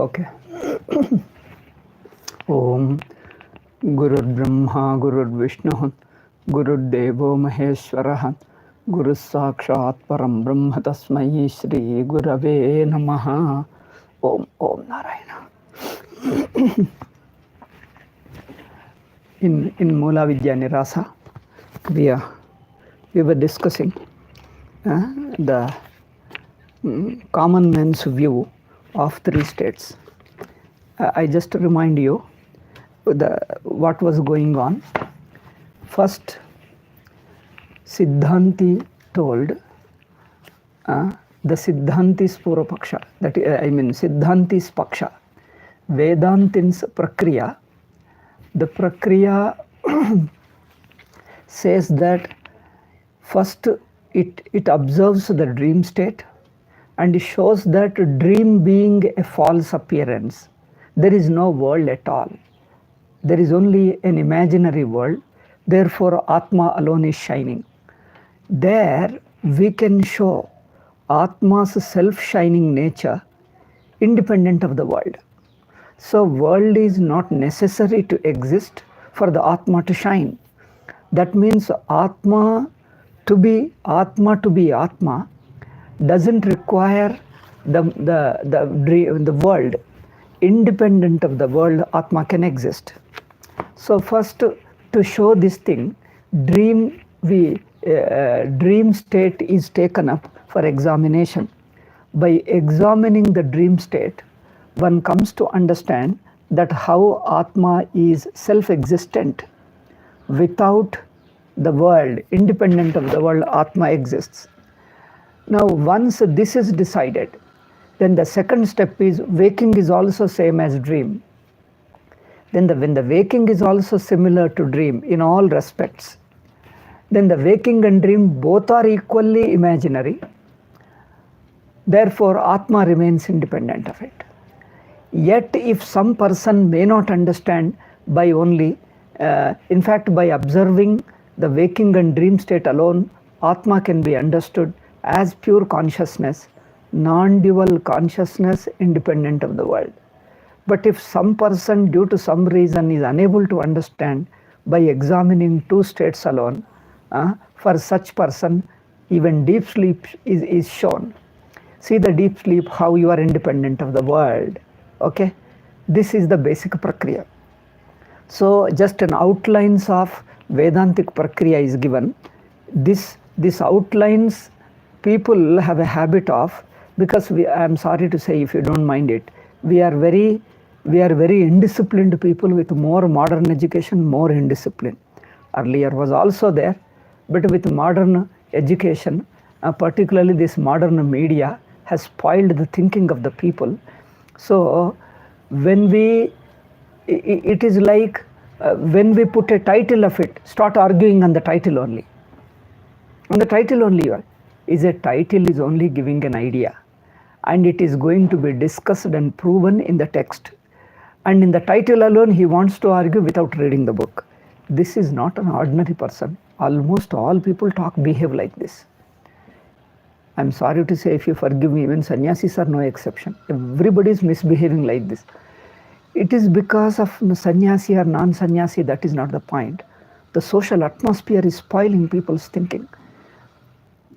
Okay. Om Gurur Brahma Gurur Vishnu Gurur Devo Maheshwara Guru Sakshat Param Brahma Tasmai Shri Gurave Namaha. Om Narayana. In Mula Vidya Nirasa, we were discussing the common man's view of three states. I just remind you what was going on. First, Siddhanti told the Siddhanti's Purapaksha, Siddhanti's Paksha, Vedantin's Prakriya. The Prakriya says that first it observes the dream state and shows that dream being a false appearance. There is no world at all. There is only an imaginary world. Therefore, Atma alone is shining. There we can show Atma's self-shining nature independent of the world. So, world is not necessary to exist for the Atma to shine. That means Atma to be Atma doesn't require the world. Independent of the world, Atma can exist. So first, to show this thing, dream state is taken up for examination. By examining the dream state, one comes to understand that how Atma is self-existent. Without the world, independent of the world, Atma exists. Now, once this is decided, then the second step is waking is also same as dream. Then when the waking is also similar to dream in all respects, then the waking and dream both are equally imaginary. Therefore, Atma remains independent of it. Yet, if some person may not understand by only, in fact, by observing the waking and dream state alone, Atma can be understood as pure consciousness, non-dual consciousness independent of the world. But if some person due to some reason is unable to understand by examining two states alone, for such person even deep sleep is shown. See the deep sleep, how you are independent of the world. Okay, this is the basic prakriya. So just an outlines of Vedantic prakriya is given. This outlines people have a habit of, because I am sorry to say, if you don't mind it, we are very indisciplined people with more modern education, more indiscipline. Earlier was also there, but with modern education, particularly this modern media has spoiled the thinking of the people. So when it is like when we put a title of it, start arguing on the title only. On the title only, a title is only giving an idea, and it is going to be discussed and proven in the text. And in the title alone, he wants to argue without reading the book. This is not an ordinary person. Almost all people behave like this. I'm sorry to say, if you forgive me, even sannyasis are no exception. Everybody is misbehaving like this. It is because of sannyasi or non-sannyasi, that is not the point. The social atmosphere is spoiling people's thinking.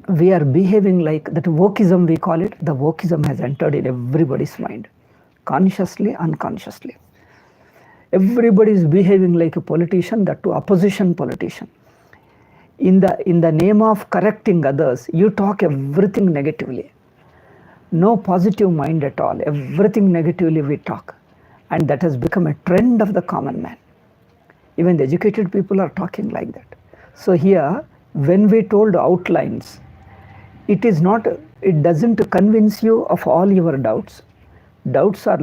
We are behaving like that wokeism, we call it. The wokeism has entered in everybody's mind, consciously, unconsciously. Everybody is behaving like a politician, that too opposition politician. In the name of correcting others, you talk everything negatively. No positive mind at all. Everything negatively we talk. And that has become a trend of the common man. Even the educated people are talking like that. So here, when we told outlines, it doesn't convince you of all your doubts. Doubts are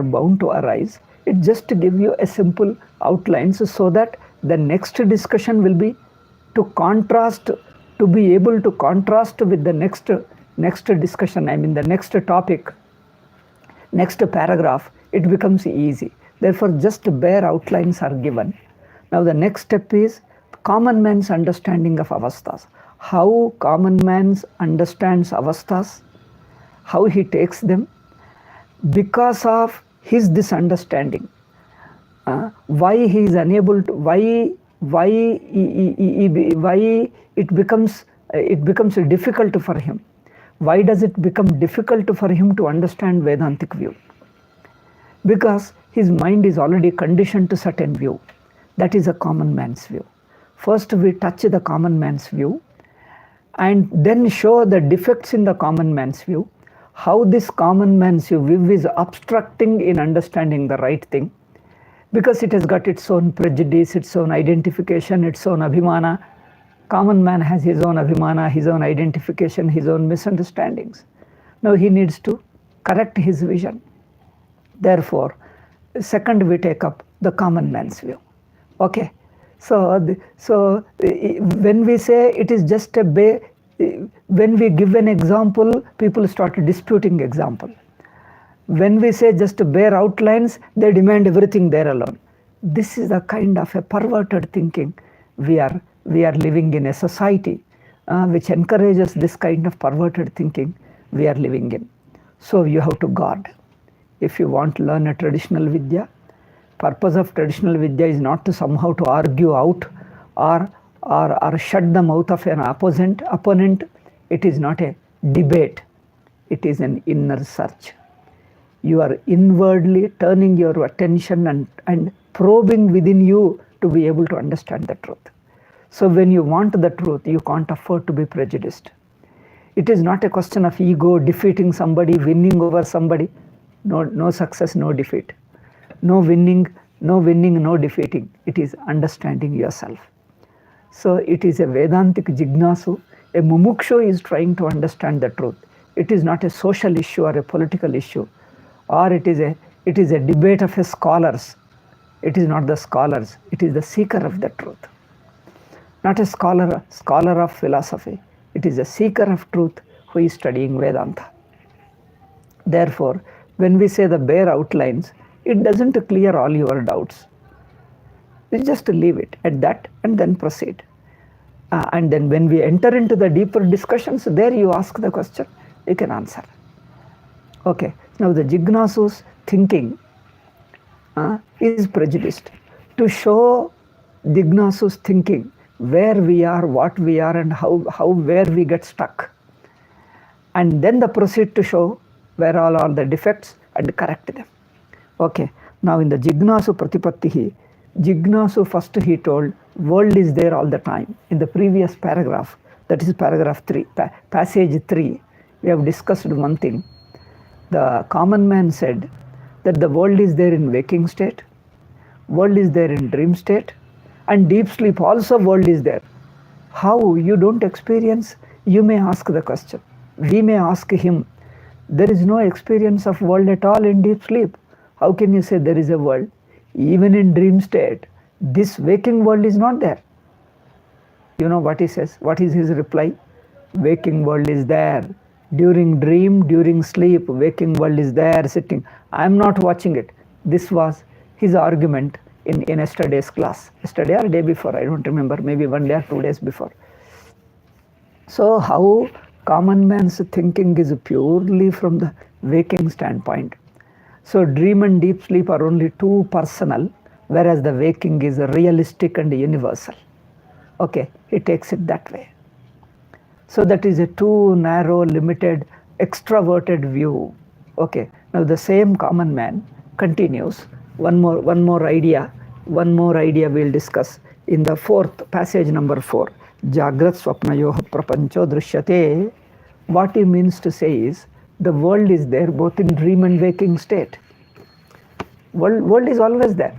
bound to arise. It just gives you a simple outlines so that the next discussion will be to be able to contrast with the next discussion, the next topic, next paragraph, it becomes easy. Therefore, just bare outlines are given. Now the next step is common man's understanding of avasthas. How common man understands avasthas, how he takes them. because of his this understanding, why he is unable to, why it becomes difficult for him. Why does it become difficult for him to understand Vedantic view? Because his mind is already conditioned to certain view. That is a common man's view. First we touch the common man's view and then show the defects in the common man's view, how this common man's view is obstructing in understanding the right thing, because it has got its own prejudice, its own identification, its own abhimana. Common man has his own abhimana, his own identification, his own misunderstandings. Now he needs to correct his vision. Therefore, second we take up the common man's view. Okay, so when we say it is just when we give an example, people start disputing example. When we say just bare outlines, they demand everything there alone. This is a kind of a perverted thinking. We are living in a society which encourages this kind of perverted thinking we are living in. So you have to guard. If you want to learn a traditional Vidya, purpose of traditional Vidya is not to somehow to argue out or shut the mouth of an opponent. It is not a debate. It is an inner search. You are inwardly turning your attention and probing within you to be able to understand the truth. So when you want the truth, you can't afford to be prejudiced. It is not a question of ego, defeating somebody, winning over somebody. No success, no defeat. No winning, no defeating. It is understanding yourself. So it is a Vedantic jignasu. A mumukshu is trying to understand the truth. It is not a social issue or a political issue, or it is a debate of a scholars. It is not the scholars. It is the seeker of the truth. Not a scholar of philosophy. It is a seeker of truth who is studying Vedanta. Therefore, when we say the bare outlines, it doesn't clear all your doubts. You just leave it at that and then proceed. And then when we enter into the deeper discussions, there you ask the question, you can answer. Okay, now the Jignasu's thinking is prejudiced. To show Jignasu's thinking, where we are, what we are, and where we get stuck. And then the proceed to show where all are the defects and correct them. Okay, now in the Jignasu Pratipattihi, Jignasu first he told, world is there all the time. In the previous paragraph, that is paragraph 3, passage 3, we have discussed one thing. The common man said that the world is there in waking state, world is there in dream state, and deep sleep also world is there. How you don't experience? You may ask the question. We may ask him, there is no experience of world at all in deep sleep. How can you say there is a world? Even in dream state, this waking world is not there. You know what he says? What is his reply? Waking world is there. During dream, during sleep, waking world is there sitting. I am not watching it. This was his argument in yesterday's class. Yesterday or day before, I don't remember, maybe 1 day or 2 days before. So how common man's thinking is purely from the waking standpoint. So dream and deep sleep are only too personal, whereas the waking is realistic and universal. Okay, he takes it that way. So that is a too narrow, limited, extroverted view. Okay, now the same common man continues. One more idea we'll discuss in the fourth passage, number 4. Jagrat swapnayoh prapancho drishyate. What he means to say is, the world is there both in dream and waking state. World is always there.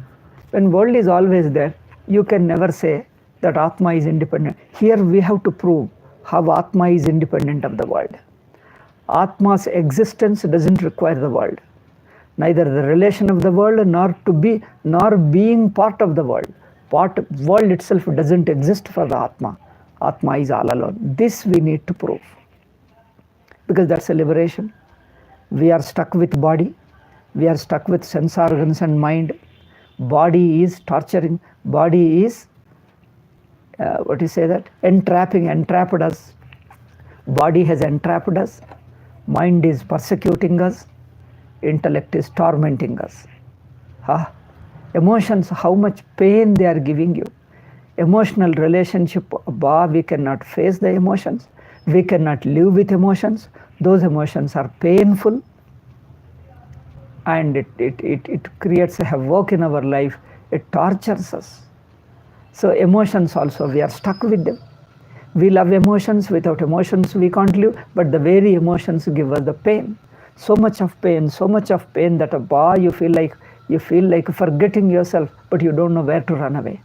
When world is always there, you can never say that Atma is independent. Here we have to prove how Atma is independent of the world. Atma's existence doesn't require the world. Neither the relation of the world nor being part of the world. World itself doesn't exist for the Atma. Atma is all alone. This we need to prove. Because that's a liberation. We are stuck with body. We are stuck with sense organs and mind. Body is torturing. Body is, entrapped us. Body has entrapped us. Mind is persecuting us. intellect is tormenting us. Emotions, how much pain they are giving you. Emotional relationship, we cannot face the emotions. We cannot live with emotions. Those emotions are painful, and it creates a havoc in our life. It tortures us. So emotions also, we are stuck with them. We love emotions. Without emotions we can't live, but the very emotions give us the pain. So much of pain that you feel like forgetting yourself, but you don't know where to run away.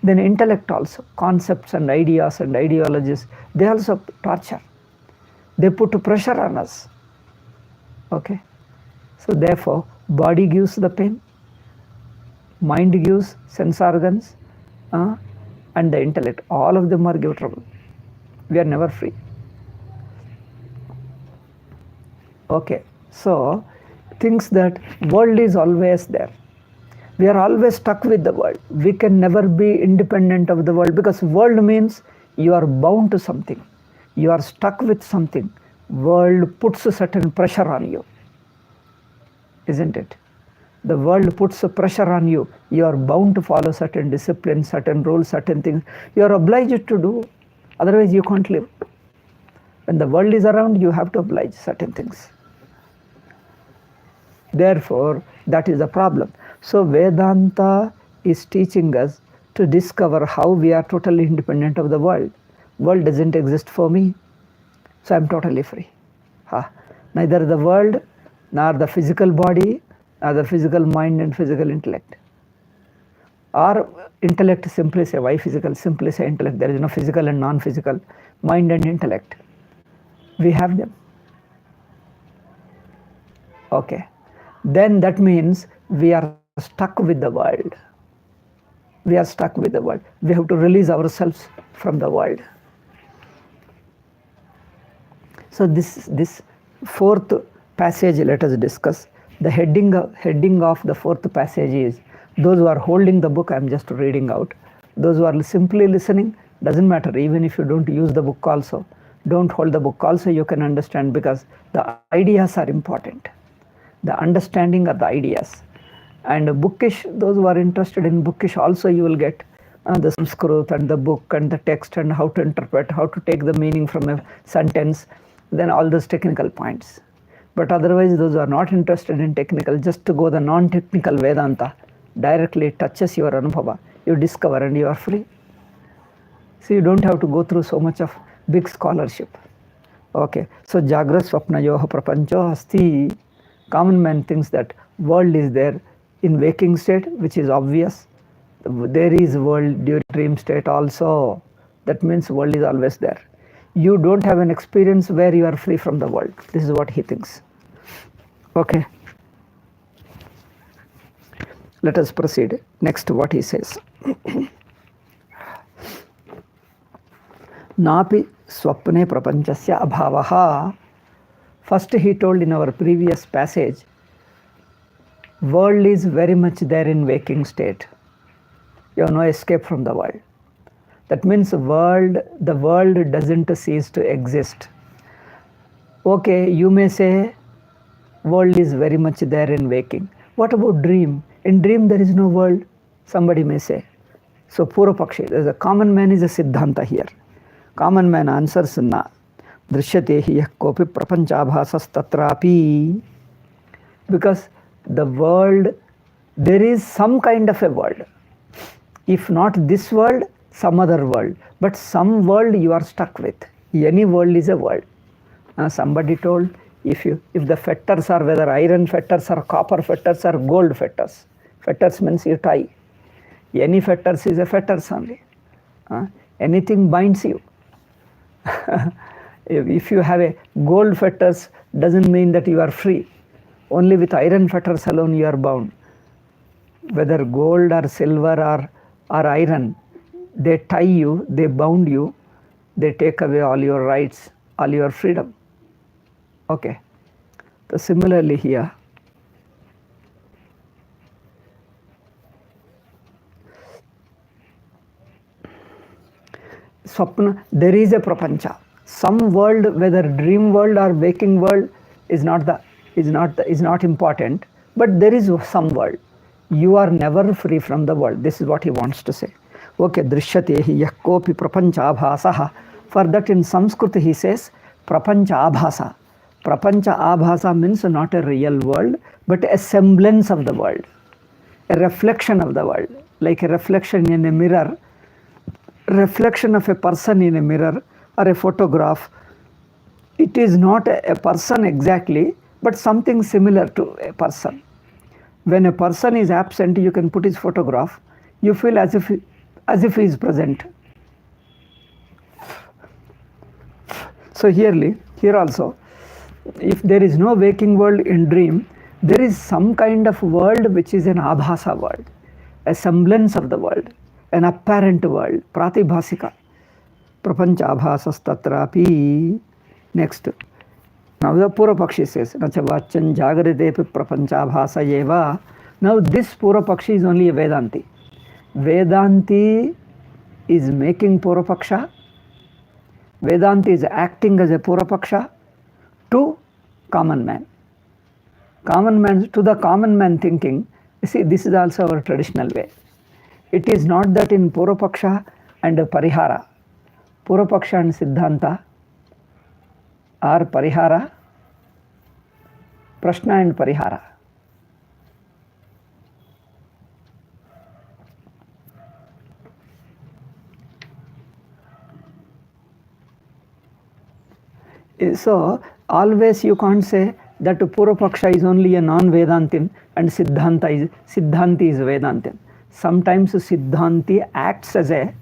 Then intellect also, concepts and ideas and ideologies, they also torture. They put pressure on us. Okay. So therefore, body gives the pain, mind gives sense organs, and the intellect. All of them are give trouble. We are never free. Okay. So thinks that world is always there. We are always stuck with the world. We can never be independent of the world, because world means you are bound to something. You are stuck with something. World puts a certain pressure on you. Isn't it? The world puts a pressure on you. You are bound to follow certain disciplines, certain rules, certain things. You are obliged to do. Otherwise you can't live. When the world is around, you have to oblige certain things. Therefore, that is the problem. So Vedanta is teaching us to discover how we are totally independent of the world. World doesn't exist for me, so I'm totally free. Neither the world, nor the physical body, nor the physical mind and physical intellect. Or intellect, simply say, why physical? Simply say intellect. There is no physical and non-physical. Mind and intellect, we have them. Okay. Then that means we are stuck with the world. We are stuck with the world. We have to release ourselves from the world. So this fourth passage, let us discuss. The heading of the fourth passage is, those who are holding the book, I am just reading out. Those who are simply listening, doesn't matter, even if you don't use the book also. Don't hold the book also, you can understand, because the ideas are important. The understanding of the ideas. And bookish, those who are interested in bookish also, you will get the Sanskrit and the book and the text and how to interpret, how to take the meaning from a sentence, then all those technical points. But otherwise, those who are not interested in technical, just to go the non-technical Vedanta, directly touches your anubhava, you discover and you are free. So you don't have to go through so much of big scholarship. Okay, so Jagrat Swapnayoha Prapancho Asti. Common man thinks that world is there in waking state, which is obvious. There is world during dream state also. That means world is always there. You don't have an experience where you are free from the world. This is what he thinks. Okay. Let us proceed. Next, what he says. Napi swapne prapanchasya abhavaha. First, he told in our previous passage, world is very much there in waking state. You have no escape from the world. That means the world doesn't cease to exist. Okay, you may say world is very much there in waking. What about dream? In dream there is no world, somebody may say. So Purva Pakshi, there's a common man is a Siddhanta here. Common man answers na. Drishyate hi kopi prapanchabhasas tatrapi. Because the world, there is some kind of a world. If not this world, some other world. But some world you are stuck with. Any world is a world. Somebody told, if the fetters are whether iron fetters or copper fetters or gold fetters. Fetters means you tie. Any fetters is a fetters only. Anything binds you. If you have a gold fetters, doesn't mean that you are free. Only with iron fetters alone you are bound. Whether gold or silver or iron, they tie you, they bound you, they take away all your rights, all your freedom. Okay. So similarly here, Swapna, there is a prapancha. Some world, whether dream world or waking world, is not the is not important, but there is some world. You are never free from the world. This is what he wants to say. Okay, drishyate hi yah kopi prapancha abhasah. For that in Sanskrit he says prapancha abhasa. Prapancha abhasa means not a real world, but a semblance of the world, a reflection of the world, like a reflection in a mirror, reflection of a person in a mirror or a photograph. It is not a person exactly, but something similar to a person. When a person is absent, you can put his photograph, you feel as if he is present. So here also, if there is no waking world in dream, there is some kind of world which is an abhasa world, a semblance of the world, an apparent world, pratibhasika. Prapancha abhasas tatrapi. Next. Now the Purapakshi says, Nacha vachan jagaritepi prapancha abhasa eva. Now this Purapakshi is only a Vedanti. Vedanti is making Purapaksha. Vedanti is acting as a Purapaksha to common man. To the common man thinking, you see, this is also our traditional way. It is not that in Purapaksha and Parihara, Purapaksha and Siddhanta are Parihara, Prashna and Parihara. So always you can't say that Purapaksha is only a non-Vedantin and Siddhanti is Vedantin. Sometimes Siddhanti acts as a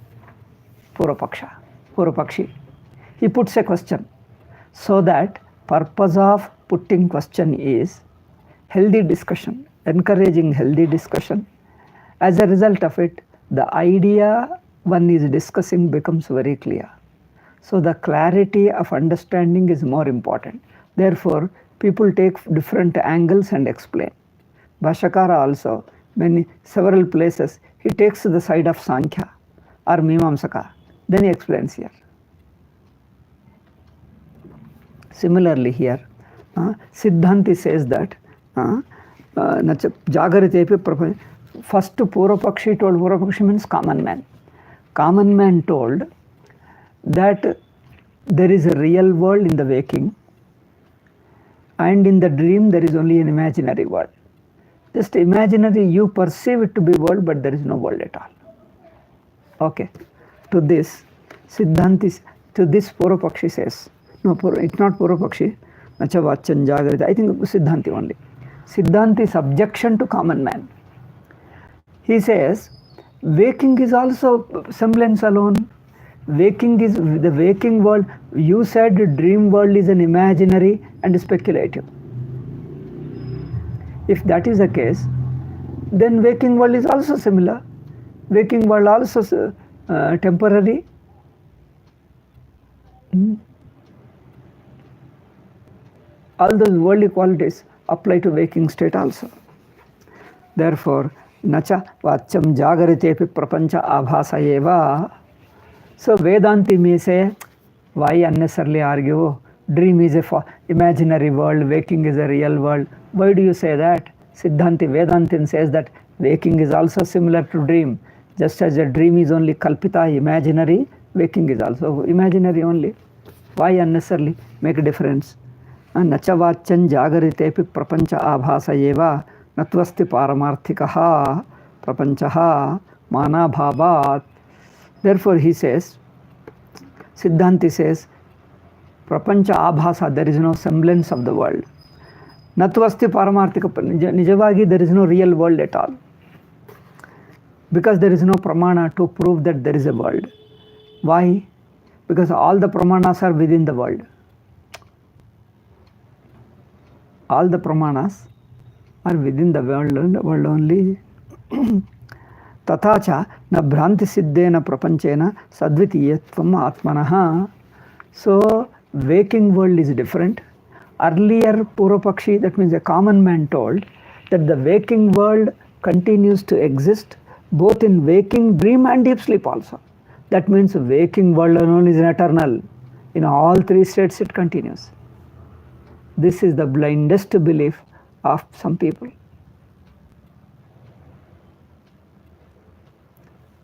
Purapakshi. He puts a question. So that purpose of putting question is healthy discussion, encouraging healthy discussion. As a result of it, the idea one is discussing becomes very clear. So the clarity of understanding is more important. Therefore, people take different angles and explain. Bhashakara also, several places, he takes the side of Sankhya or Mimamsaka. Then he explains here. Similarly here, Siddhanti says that Jagaritepi Prapancha. First Purapakshi told, Purapakshi means common man. Common man told that there is a real world in the waking, and in the dream there is only an imaginary world. Just imaginary, you perceive it to be world, but there is no world at all. Okay. To this, Siddhanti, to this Purapakshi says, no, it's not Purapakshi, Nacha vachan jagarita. I think Siddhanti only. Siddhanti's objection to common man. He says, waking is also semblance alone. Waking is the waking world. You said dream world is an imaginary and speculative. If that is the case, then waking world is also similar. Waking world also temporary. All those worldly qualities apply to waking state also. Therefore, Nacha vacham jagaritepi prapancha abhasa eva. So Vedanti may say, why unnecessarily argue? Dream is a imaginary world, waking is a real world. Why do you say that? Siddhanti, Vedantin says that waking is also similar to dream. Just as a dream is only kalpita, imaginary, waking is also imaginary only. Why unnecessarily make a difference? Nacha vachan jagaritepi prapancha abhasa eva natvasti paramarthikaha prapanchaha manabhavat. Therefore he says, Siddhanti says, prapancha abhasa, there is no semblance of the world. Natvasti paramarthika, nijavagi, there is no real world at all. Because there is no pramana to prove that there is a world. Why? Because all the pramanas are within the world. All the pramanas are within the world only. Tatacha na bhranti siddhena prapanchena sadvitiyatvam atmanaha. So waking world is different. Earlier Purapakshi, that means a common man, told that the waking world continues to exist both in waking, dream and deep sleep also. That means waking world alone is eternal. In all three states it continues. This is the blindest belief of some people.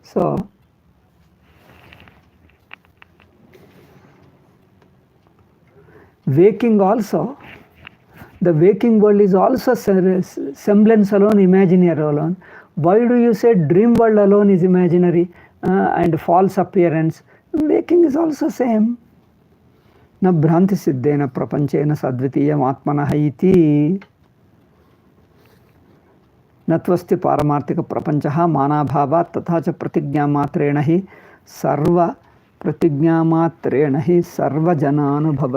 So, waking also, the waking world is also semblance alone, imaginary alone. Why do you say dream world alone is imaginary and false appearance? Waking is also same. Na bhranti siddhena prapanchena sadvitiyam atmanah iti नत्वस्ति पारमार्थिक प्रपंचः मानाभावात् तथा च प्रतिज्ञामात्रेण हि सर्वजनानुभव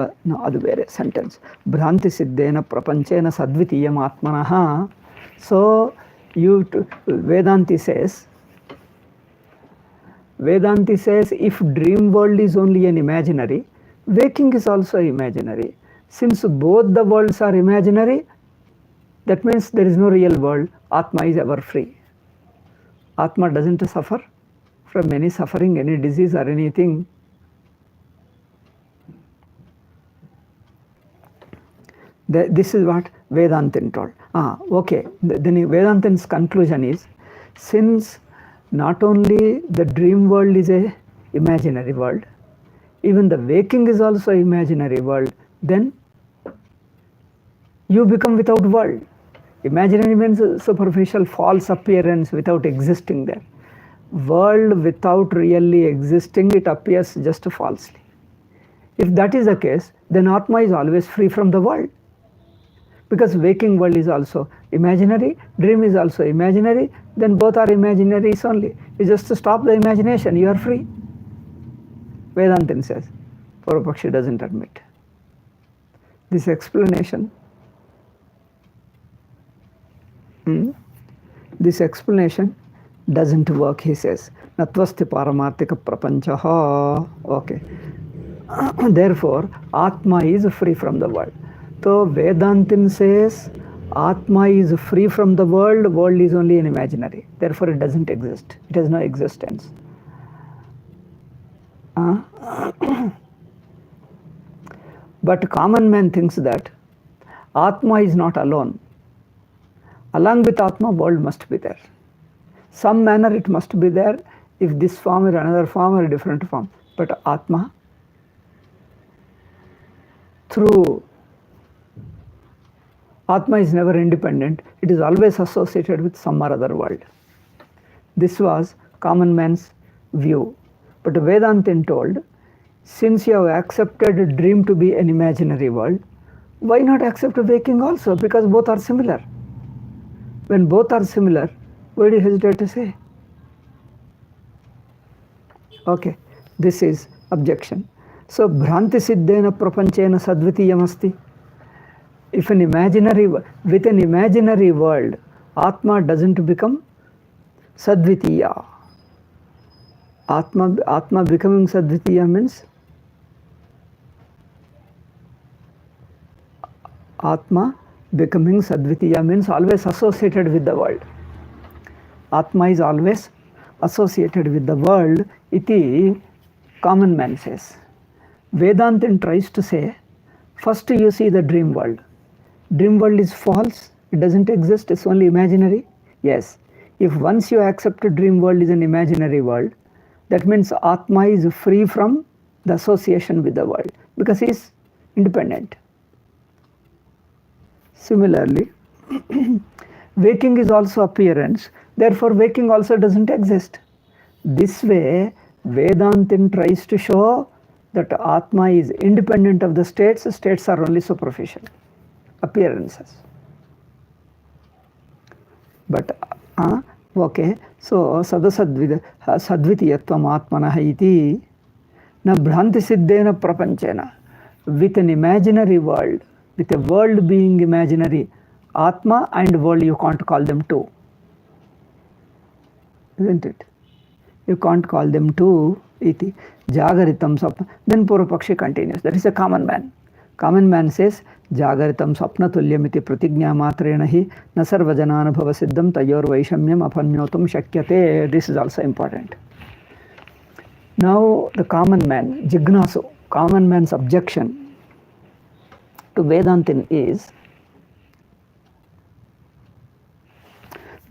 ಅದು ಬೇರೆ sentence ಭ್ರಾಂತಿ ಸಿದ್ಧೇನ ಪ್ರಪಂಚೇನ ಸದ್ವಿತೀಯಂ ಆತ್ಮನಃ. So Vedanti says if dream world is only an imaginary, waking is also imaginary. Since both the worlds are imaginary, that means there is no real world. Atma is ever free. Atma doesn't suffer from any suffering, any disease or anything. This is what Vedantin told. Okay. Then Vedantin's conclusion is, since not only the dream world is a imaginary world, even the waking is also imaginary world, then you become without world. Imaginary means superficial, false appearance without existing there. World without really existing, it appears just falsely. If that is the case, then Atma is always free from the world. Because waking world is also imaginary, dream is also imaginary, then both are imaginaries only. You just stop the imagination, you are free. Vedantin says. Purvapakshi doesn't admit. This explanation doesn't work, he says. Natvasti paramarthika prapanchaha. Okay. Therefore, Atma is free from the world. So Vedantin says Atma is free from the world, world is only an imaginary. Therefore, it doesn't exist. It has no existence. But common man thinks that Atma is not alone. Along with Atma, world must be there. Some manner it must be there, if this form or another form or a different form. But Atma, Atma is never independent. It is always associated with some or other world. This was common man's view. But Vedantin told, since you have accepted a dream to be an imaginary world, why not accept a waking also? Because both are similar. When both are similar, why do you hesitate to say? Okay, this is objection. So, bhranti siddhena prapanchena sadvitiyam asti. If with an imaginary world, Atma doesn't become sadvitiya. Atma becoming sadvitiya means always associated with the world. Atma is always associated with the world, iti common man says. Vedantin tries to say, first you see the dream world. Dream world is false, it doesn't exist, it's only imaginary. Yes, if once you accept a dream world is an imaginary world, that means Atma is free from the association with the world because he is independent. Similarly, waking is also appearance, therefore waking also doesn't exist. This way, Vedantin tries to show that Atma is independent of the states are only superficial appearances. But okay, so sadvitiyatvam atmanah iti na bhranti siddhena prapanchena. With an imaginary world, with a world being imaginary, Atma and world you can't call them two. Isn't it? You can't call them two. Iti jagaritam sapna. Then Purvapakshi continues. That is a common man. Common man says, Jagaritam sapna tulyamiti pratignya matrena hi na sarvajananubhava siddham tayor vaishamyam apannyotum shakyate. This is also important. Now the common man, Jignasu, common man's objection to Vedantin is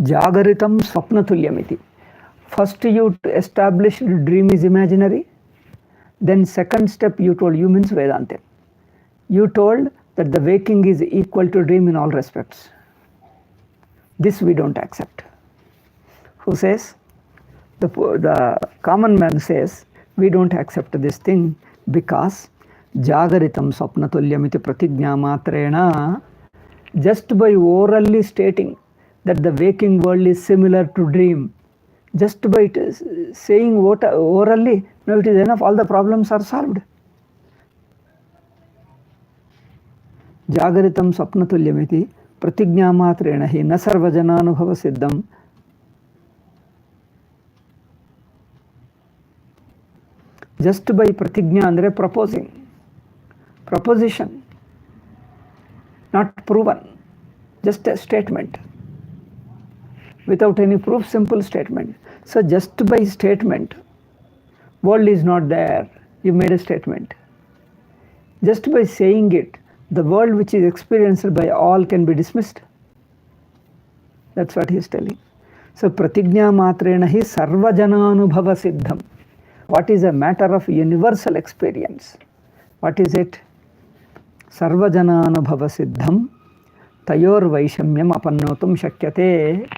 Jagaritam Swapnatulyamiti. First you established dream is imaginary. Then second step you told, you means Vedantin. You told that the waking is equal to dream in all respects. This we don't accept. Who says? The common man says, we don't accept this thing because Jagaritam Swapnatulyamiti Pratigna Matrena, just by orally stating that the waking world is similar to dream, just by saying orally, no, it is enough, all the problems are solved. Jagaritam Swapnatulyamiti Pratigna Matrena hi na sarvajananubhava siddham. Just by pratigna andre proposition, not proven, just a statement without any proof, simple statement. So just by statement, world is not there, you made a statement. Just by saying it, the world which is experienced by all can be dismissed. That's what he is telling. So pratigna matrena hi sarvajananubhava siddham. What is a matter of universal experience? What is it? Sarvajananubhava siddham tayor vaishamyam apannotum shakyate.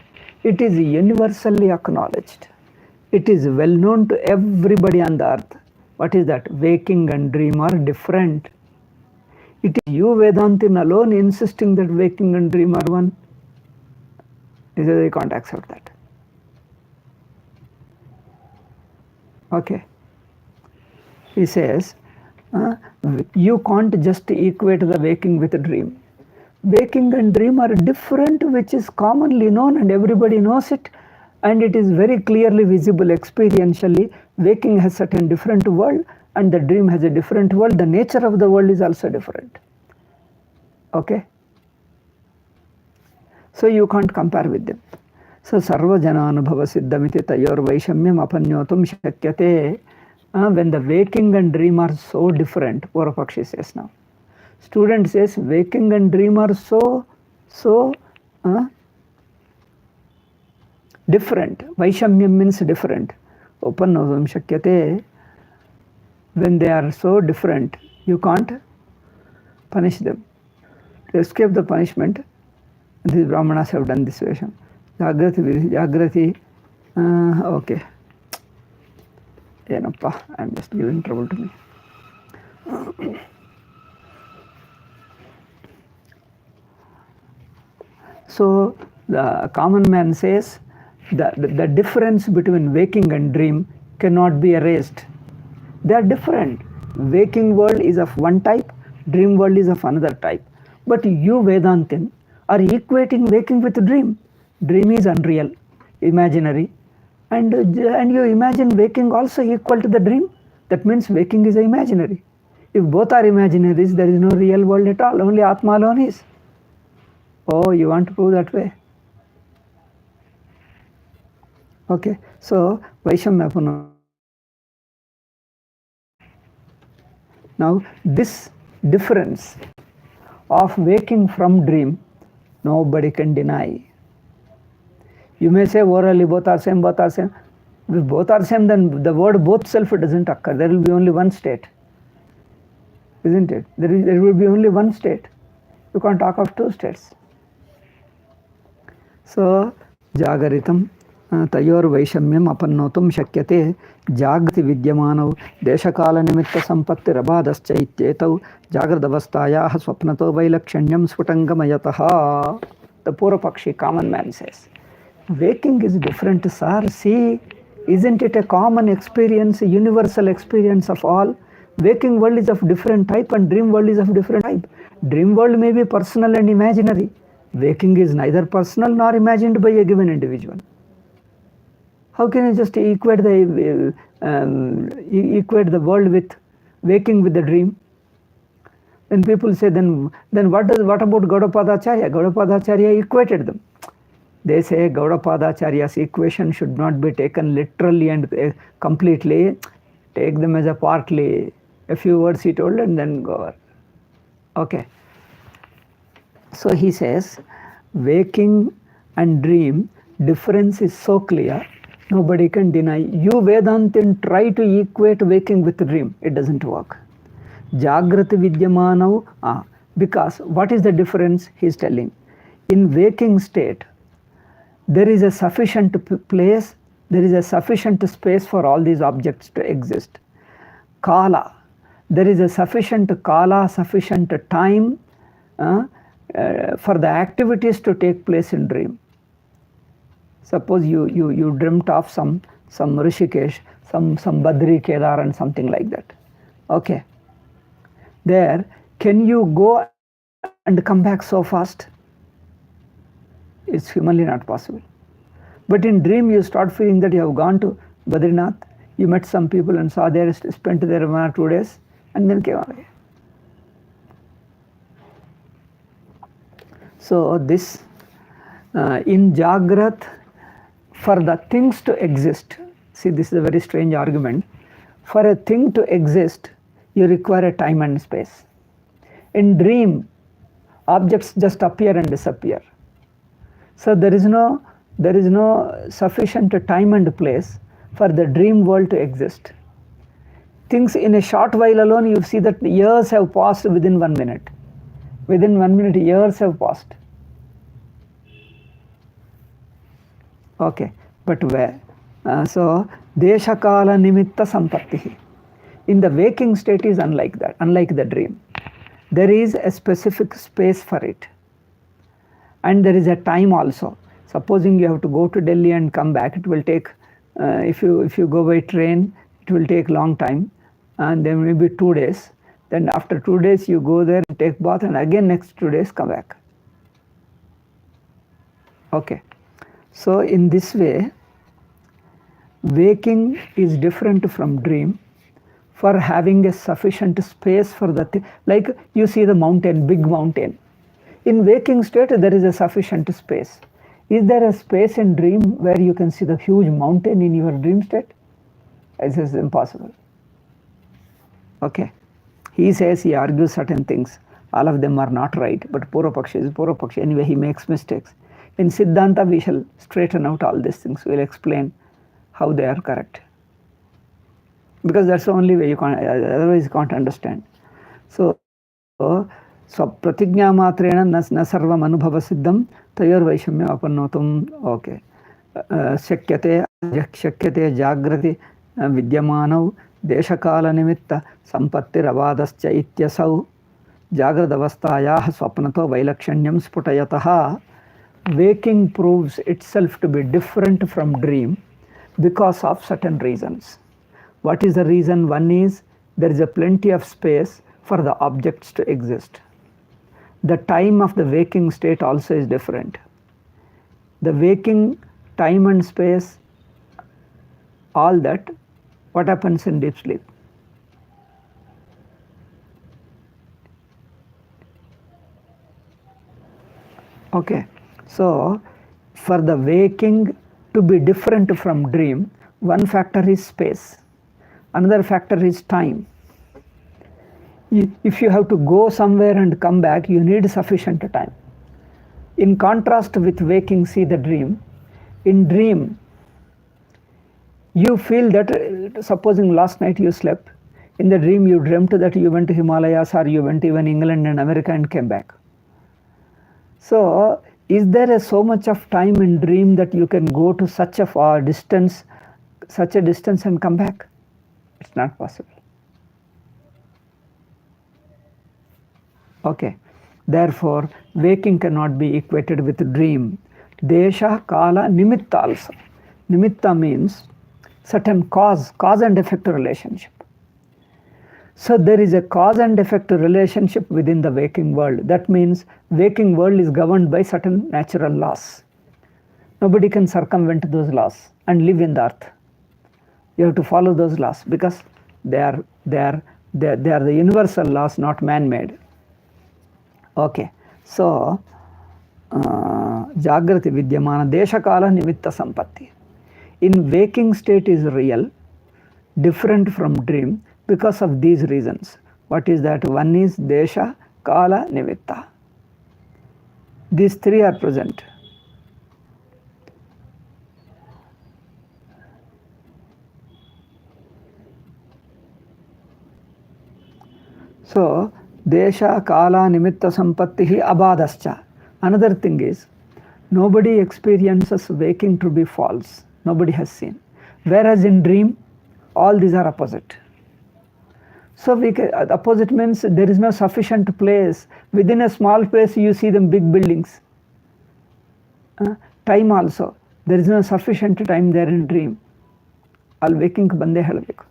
It is universally acknowledged. It is well known to everybody on the earth. What is that? Waking and dream are different. It is you Vedantin alone insisting that waking and dream are one. They can't accept that. Okay. He says, you can't just equate the waking with the dream. Waking and dream are different, which is commonly known and everybody knows it, and it is very clearly visible experientially. Waking has certain different world and the dream has a different world. The nature of the world is also different. Okay? So you can't compare with them. So sarvajananubhava siddhamiti tayor vaishamyam apanyotum shakyate. When the waking and dream are so different, Purvapakshi says now. Student says waking and dream are so different. Vaishamyam means different. Upannotam shakyate. When they are so different, you can't punish them. To escape the punishment, these Brahmanas have done this version. Jagrati, okay. Yenappa, I am just giving trouble to me. So the common man says the difference between waking and dream cannot be erased. They are different. Waking world is of one type, dream world is of another type. But you Vedantin are equating waking with dream. Dream is unreal, imaginary, and you imagine waking also equal to the dream. That means waking is imaginary. If both are imaginaries, there is no real world at all, only Atma alone is. Oh, you want to prove that way? Okay, so Vaishamya. Now this difference of waking from dream, nobody can deny. You may say orally both are same, both are same. If both are same, then the word both self doesn't occur. There will be only one state. Isn't it? There will be only one state. You can't talk of two states. So, Jagaritam tayor vaishamyam apannotum shakyate jagrati vidyamanav deshakala nimitta sampatti rabadascha ityetau jagradavastayah swapnato vailakshanyam sfutangamayataha. The Purvapakshi common man says, waking is different, sir. See, isn't it a common experience, a universal experience of all? Waking world is of different type and dream world is of different type. Dream world may be personal and imaginary. Waking is neither personal nor imagined by a given individual. How can you just equate the world with waking with the dream? Then people say, then what about Gaudapadacharya? Gaudapadacharya equated them. They say Gaudapadacharya's equation should not be taken literally and completely. Take them as a partly. A few words he told and then go over. Okay. So he says, waking and dream difference is so clear, nobody can deny. You Vedantin try to equate waking with dream, it doesn't work. Jagrati Vidyamanav, because what is the difference he is telling? In waking state, there is a sufficient place, there is a sufficient space for all these objects to exist. Kala, there is a sufficient kala, sufficient time for the activities to take place in dream. Suppose you dreamt of some Rishikesh, some Badri, Kedar and something like that. Okay. There, can you go and come back so fast? It's humanly not possible. But in dream, you start feeling that you have gone to Badrinath, you met some people and saw there, spent there 1 or 2 days, and then came away. So this, in Jagrat, for the things to exist, see, this is a very strange argument. For a thing to exist, you require a time and space. In dream, objects just appear and disappear. So there is no sufficient time and place for the dream world to exist. Things in a short while alone, you see that years have passed within 1 minute. Within 1 minute, years have passed. Okay, but where? So, Desha Kala Nimitta Sampattihi. In the waking state is unlike that, unlike the dream. There is a specific space for it. And there is a time also. Supposing you have to go to Delhi and come back, it will take, if you go by train, it will take long time. And there may be 2 days. Then after 2 days, you go there, take bath, and again next 2 days come back. Okay. So in this way, waking is different from dream for having a sufficient space for the thing. Like you see the mountain, big mountain. In waking state, there is a sufficient space. Is there a space in dream where you can see the huge mountain in your dream state? This is impossible. Okay. He says, he argues certain things. All of them are not right, but Purvapakshi is Purvapakshi. Anyway, he makes mistakes. In Siddhanta, we shall straighten out all these things. We will explain how they are correct. Because that's the only way you can't, otherwise you can't understand. So pratignya matrena na sarvam anubhava siddham tayor vaishamya apannotum. Okay. Shakyate jagrati vidyamanav deshakala nimitta sampattir avadascha ityasau jagradavastayah swapnato vailakshanyam sputayataha. Waking proves itself to be different from dream because of certain reasons. What is the reason? One is there is a plenty of space for the objects to exist. The time of the waking state also is different. The waking time and space, all that, what happens in deep sleep? Okay. So, for the waking to be different from dream, one factor is space, another factor is time. If you have to go somewhere and come back, you need sufficient time. In contrast with waking, see the dream. In dream, you feel that, supposing last night you slept, in the dream you dreamt that you went to Himalayas or you went even England and America and came back. So, is there so much of time in dream that you can go to such a distance and come back? It's not possible. Okay. Therefore, waking cannot be equated with dream. Desha, Kala, Nimitta also. Nimitta means certain cause and effect relationship. So there is a cause and effect relationship within the waking world. That means waking world is governed by certain natural laws. Nobody can circumvent those laws and live in the earth. You have to follow those laws because they are the universal laws, not man-made. Okay. So Jagrati Vidyamana Deshakala Nimitta Sampatti. In waking state is real, different from dream because of these reasons. What is that? One is Desha, Kala, Nimitta. These three are present. So, Desha, Kala, Nimitta, Sampattihi, Abadascha. Another thing is, nobody experiences waking to be false. Nobody has seen. Whereas in dream, all these are opposite. So opposite means there is no sufficient place. Within a small place, you see them big buildings. Time also. There is no sufficient time there in dream. All waking bande helbeku.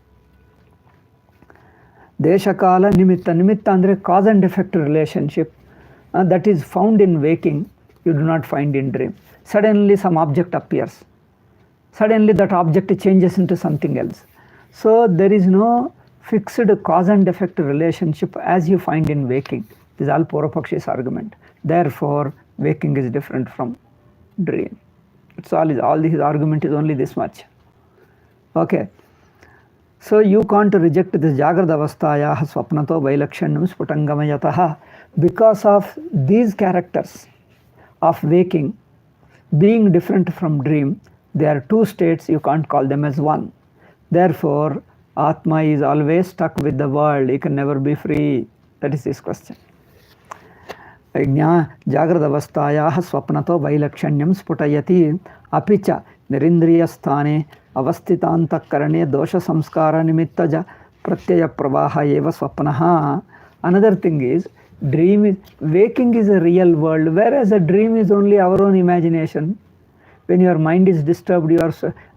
Deshakala nimitta. Nimitta andre cause and effect relationship that is found in waking, you do not find in dream. Suddenly some object appears. Suddenly that object changes into something else. So there is no fixed cause and effect relationship as you find in waking. This is all Purapakshi's argument. Therefore, waking is different from dream. It's all his argument is only this much. Okay. So you can't reject this Jagrada Avasthayaha Swapnato Vailakshanyam Sputangamayataha because of these characters of waking being different from dream. There are two states, you can't call them as one. Therefore, Atma is always stuck with the world, he can never be free. That is his question. Jagradavasthayaha swapnato vailakshanyam sputayati apicha nirindriyasthane avasthitantakarane dosha samskara nimittaja pratyaya pravaha eva swapnaha. Another thing is, waking is a real world, whereas a dream is only our own imagination. When your mind is disturbed,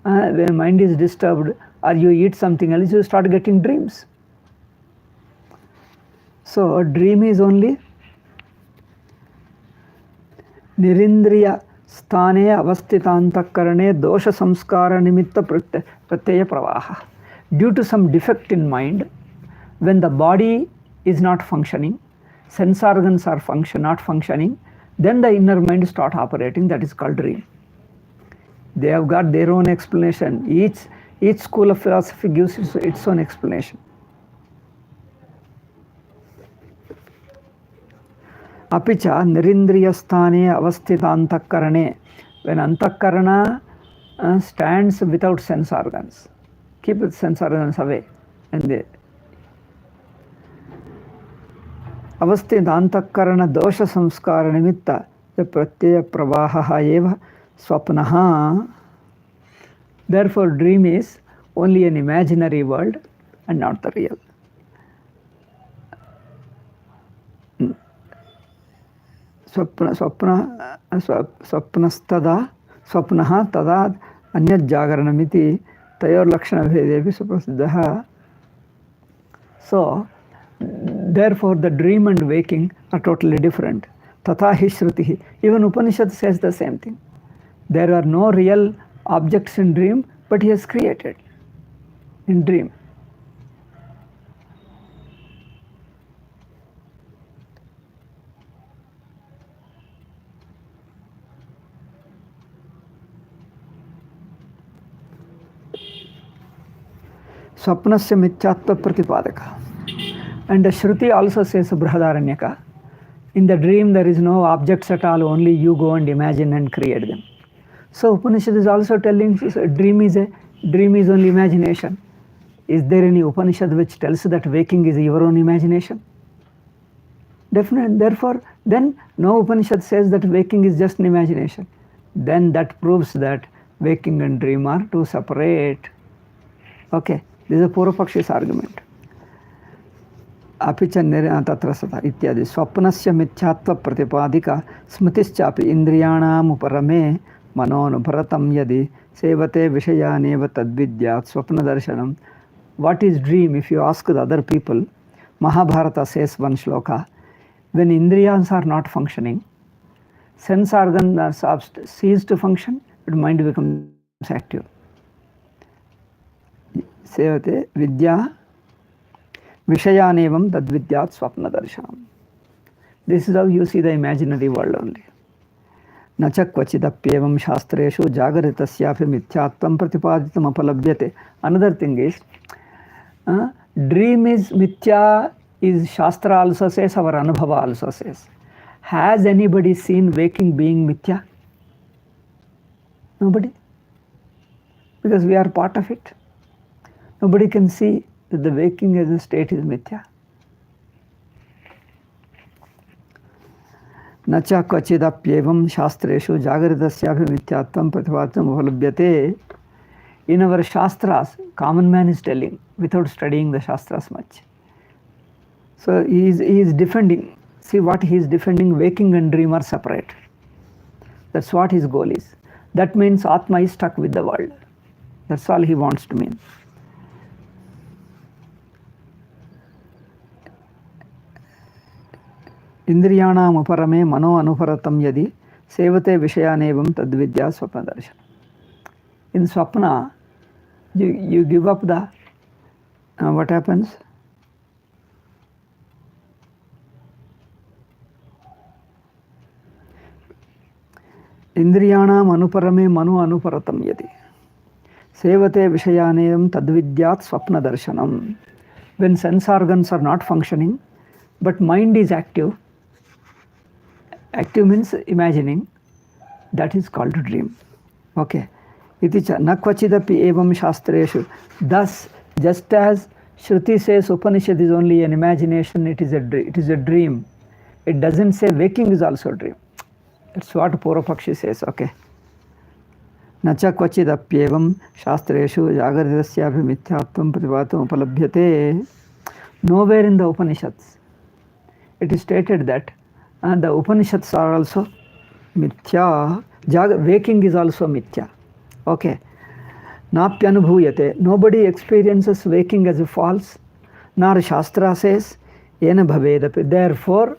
when mind is disturbed, or you eat something else, you start getting dreams. So a dream is only nirindriya sthane avasthitantakarane dosha samskara nimitta pratyaya pravaha. Due to some defect in mind, when the body is not functioning, sense organs are not functioning, then the inner mind start operating. That is called dream. They have got their own explanation. Each school of philosophy gives its own explanation. Apicha nirindriyasthane avasthitantakarane. When antakarana stands without sense organs, keep the sense organs away, and they avasthitantakarana dosha samskara nimitta pratyaya pravaha eva swapnaha. Therefore, dream is only an imaginary world and not the real. Swapnastada swapnaha tada anyat jagaranamiti tayor lakshana bhedevi suprasiddhaha. So, therefore, the dream and waking are totally different. Tatha hi shrutihi. Even Upanishad says the same thing. There are no real objects in dream, but he has created in dream. Swapnasya mithyatva pratipadaka. And the Shruti also says Brihadaranyaka. In the dream there is no objects at all, only you go and imagine and create them. So Upanishad is also telling dream is only imagination. Is there any Upanishad which tells that waking is your own imagination? Definitely. Therefore, then no Upanishad says that waking is just an imagination. Then that proves that waking and dream are two separate. Okay, this is a Purapakshi's argument. Apicha tatra sata ityadi swapnasya mithyatva pratipadika smritischapi indriyanam uparame manonubharatam yadi sevate vishayaneva tadvidyat swapna darshanam. What is dream? If you ask the other people, Mahabharata says one shloka, when indriyas are not functioning, sense organs are ceased to function, but mind becomes active. Sevate vidya Vishayanevam tadvidyat swapna darshanam. This is how you see the imaginary world only. Nacha kvachidapyevam shastreshu jagaritasyapi mithyatvam pratipaditam apalabhyate. Another thing is, dream is mithya, is Shastra also says, our Anubhava also says. Has anybody seen waking being mithya? Nobody. Because we are part of it. Nobody can see that the waking as a state is mithya. Nacha kvachidapyevam shastreshu jagritasyapi mithyatvam pratipadyam upalabhyate. In our shastras, common man is telling without studying the shastras much. So he is defending. See what he is defending, waking and dream are separate. That's what his goal is. That means Atma is stuck with the world. That's all he wants to mean. Indriyanam uparame mano anuparatam yadi sevate vishayanevam tadvidya swapna darshan. In swapna, you give up the, what happens? Indriyanam anuparame mano anuparatam yadi sevate vishayanevam tadvidyat swapna darshanam. When sense organs are not functioning, but mind is active, active means imagining, that is called dream. Okay. Iticha nakvachidapi evam shastreshu. Thus, just as Shruti says Upanishad is only an imagination, it is a dream. It doesn't say waking is also a dream. That's what Purvapakshi says. Okay. Nacha kvachidapyevam shastreshu jagritasyapi mithyatvam pratipadyam upalabhyate. Nowhere in the Upanishads it is stated that the Upanishads are also mithya. Waking is also mithya. Okay. Napyanubhuyate. Nobody experiences waking as a false. Nor Shastra says yena bhavedapi. Therefore,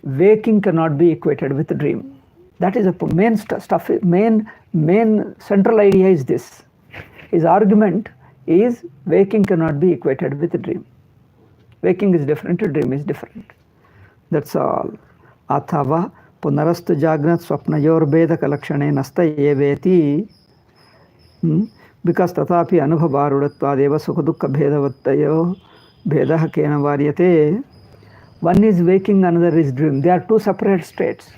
waking cannot be equated with a dream. That is the main stuff. Main central idea is this. His argument is waking cannot be equated with a dream. Waking is different, a dream is different. That's all. Athava punarastu jagnat swapnayor beda kalakshane nasta yeveti. Because tatapi anubhavarudattvadeva sukha-dukkha bhedavattayo bhedah kena varyate. One is waking, another is dream. They are two separate states.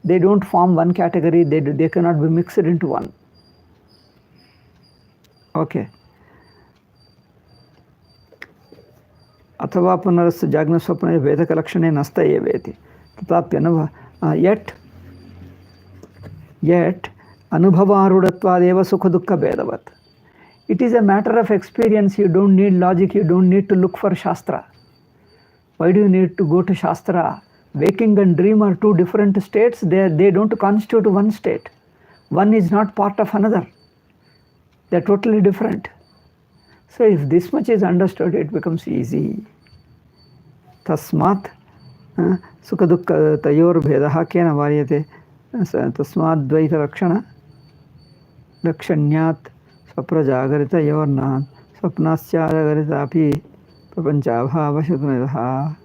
They don't form one category. They cannot be mixed into one. Okay. Athava punarastu jagna swapna veda kalakshane nasta yeveti. Tatapyanava. Yet anubhavarudattvadeva sukha-dukkha bhedavat. It is a matter of experience. You don't need logic. You don't need to look for Shastra. Why do you need to go to Shastra? Waking and dream are two different states. They don't constitute one state. One is not part of another. They're totally different. So if this much is understood, it becomes easy. Tasmat sukha dukkha tayor bhedah kena varyate. Tasmat dvaita lakshana lakshanyat swaprajagarita yornan swapnasya jagarita api prapanchabhava shudmedaha.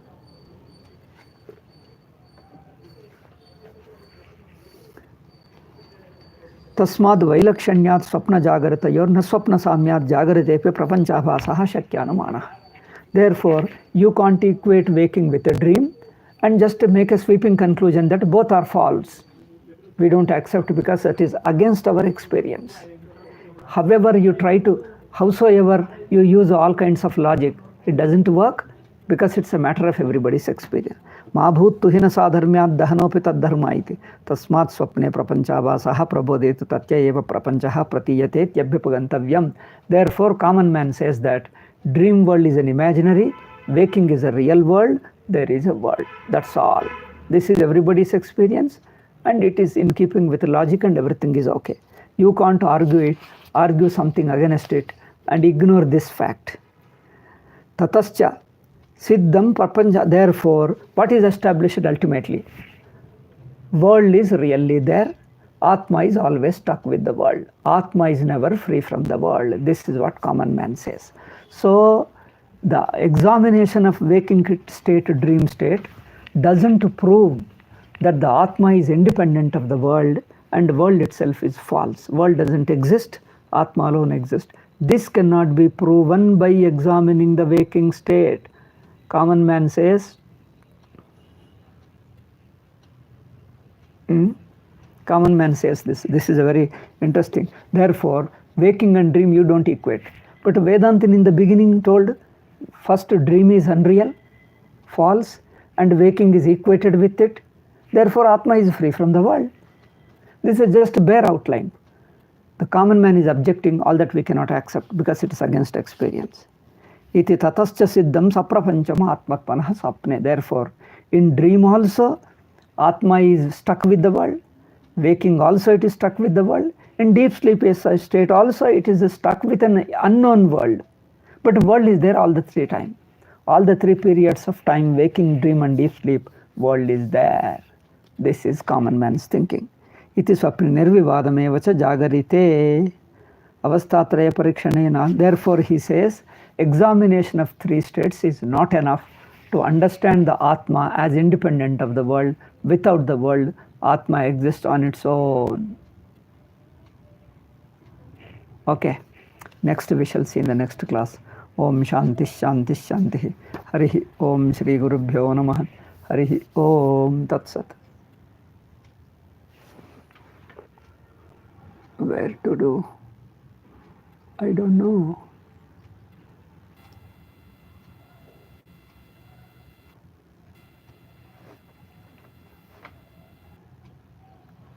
Tasmad vailakshanyat swapna jagarita yorna swapna samyat jagaritepe prapanchabhasaha shakyanumana. Therefore, you can't equate waking with a dream and just make a sweeping conclusion that both are false. We don't accept because it is against our experience. However you try to, howsoever you use all kinds of logic, it doesn't work because it's a matter of everybody's experience. Ma bhut tuhina sadharmyat dahanopi taddharma iti. Tasmat swapne prapanchabhasaha prabodhetu tatya eva prapanchaha pratiyate tyabhyapagantavyam. Therefore, common man says that dream world is an imaginary, waking is a real world, there is a world. That's all. This is everybody's experience and it is in keeping with logic and everything is okay. You can't argue something against it and ignore this fact. Tatascha siddham prapancha. Therefore, what is established ultimately? World is really there. Atma is always stuck with the world. Atma is never free from the world. This is what common man says. So, the examination of waking state, dream state doesn't prove that the Atma is independent of the world and the world itself is false. World doesn't exist, Atma alone exists. This cannot be proven by examining the waking state. Common man says, Common man says this. This is a very interesting. Therefore, waking and dream you don't equate. But Vedantin in the beginning told first dream is unreal, false, and waking is equated with it. Therefore, Atma is free from the world. This is just a bare outline. The common man is objecting all that we cannot accept because it is against experience. Iti tatascha siddham saprapanchama atmatmanah sapne. Therefore, in dream also, Atma is stuck with the world. Waking also it is stuck with the world. In deep sleep state also it is stuck with an unknown world. But world is there all the three times. All the 3 periods of time, waking, dream and deep sleep, world is there. This is common man's thinking. Iti swapni nirvivadameva cha jagarite avastatraya parikshanena. Therefore he says examination of 3 states is not enough to understand the Atma as independent of the world. Without the world, Atma exists on its own. Okay, next we shall see in the next class. Om Shanti Shanti Shanti. Harihi Om Shri Gurubhyo Namah. Harihi Om Tat Sat. Where to do? I don't know.